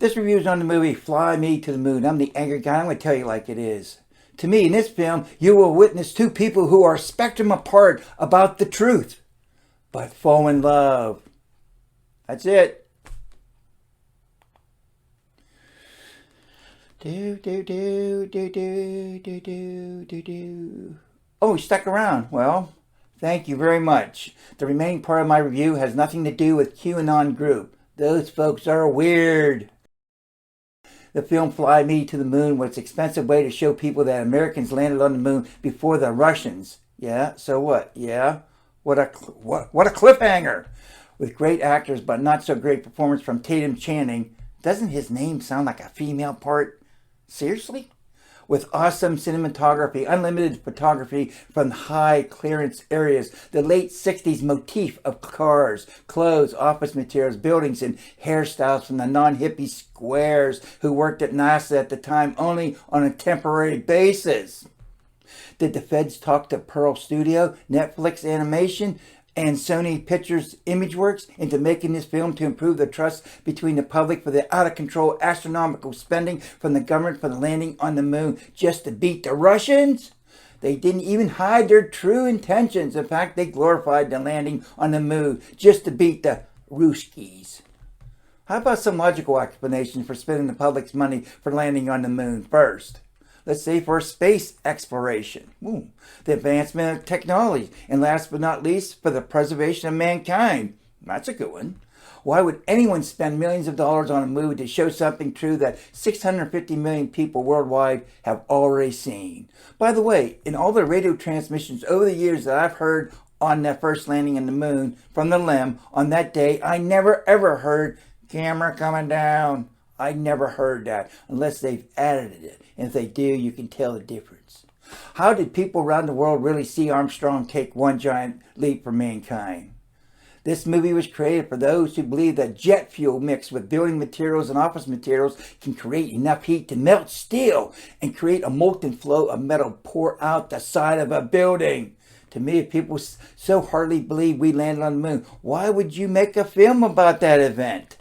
This review is on the movie Fly Me to the Moon. I'm the angry guy. I'm going to tell you like it is. To me, in this film, you will witness two people who are a spectrum apart about the truth, but fall in love. That's it. Oh, you stuck around. Well, thank you very much. The remaining part of my review has nothing to do with QAnon group. Those folks are weird. The film Fly Me to the Moon was an expensive way to show people that Americans landed on the moon before the Russians. Yeah, so what? Yeah, what a cliffhanger. With great actors but not so great performance from Tatum Channing. Doesn't his name sound like a female part? Seriously? With awesome cinematography, unlimited photography from high clearance areas, the late 60s motif of cars, clothes, office materials, buildings, and hairstyles from the non-hippie squares who worked at NASA at the time only on a temporary basis. Did the feds talk to Pearl Studio, Netflix Animation, and Sony Pictures Imageworks into making this film to improve the trust between the public for the out-of-control astronomical spending from the government for the landing on the moon just to beat the Russians? They didn't even hide their true intentions. In fact, they glorified the landing on the moon just to beat the Ruskies. How about some logical explanation for spending the public's money for landing on the moon first? Let's say for space exploration, the advancement of technology, and last but not least, for the preservation of mankind. That's a good one. Why would anyone spend millions of dollars on a movie to show something true that 650 million people worldwide have already seen? By the way, in all the radio transmissions over the years that I've heard on that first landing on the moon from the LEM on that day, I never ever heard camera coming down. I never heard that unless they've edited it. And if they do, you can tell the difference. How did people around the world really see Armstrong take one giant leap for mankind? This movie was created for those who believe that jet fuel mixed with building materials and office materials can create enough heat to melt steel and create a molten flow of metal pour out the side of a building. To me, if people so hardly believe we landed on the moon, why would you make a film about that event?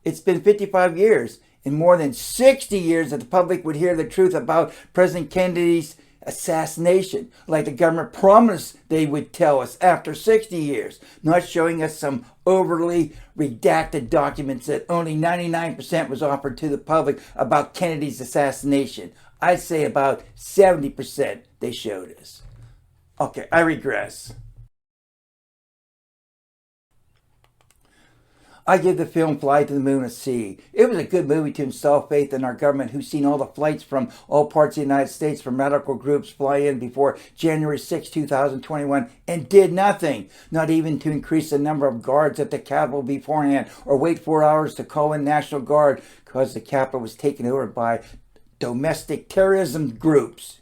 It's been 55 years and more than 60 years that the public would hear the truth about President Kennedy's assassination, like the government promised they would tell us after 60 years, not showing us some overly redacted documents that only 99% was offered to the public about Kennedy's assassination. I'd say about 70% they showed us. Okay, I regress. I give the film Fly to the Moon a C. It was a good movie to install faith in our government, who's seen all the flights from all parts of the United States from radical groups fly in before January 6, 2021 and did nothing. Not even to increase the number of guards at the Capitol beforehand or wait 4 hours to call in National Guard because the Capitol was taken over by domestic terrorism groups.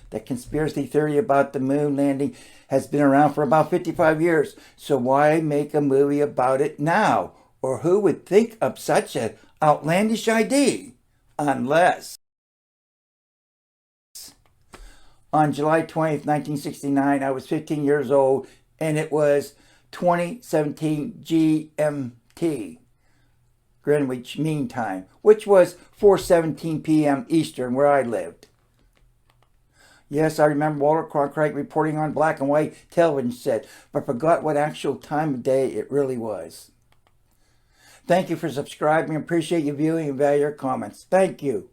The conspiracy theory about the moon landing has been around for about 55 years. So why make a movie about it now? Or who would think of such an outlandish idea? Unless on July 20th, 1969, I was 15 years old, and it was 2017 GMT, Greenwich Mean Time, which was 4:17 p.m. Eastern, where I lived. Yes, I remember Walter Cronkite reporting on black and white television set, but forgot what actual time of day it really was. Thank you for subscribing. Appreciate you viewing and value your comments. Thank you.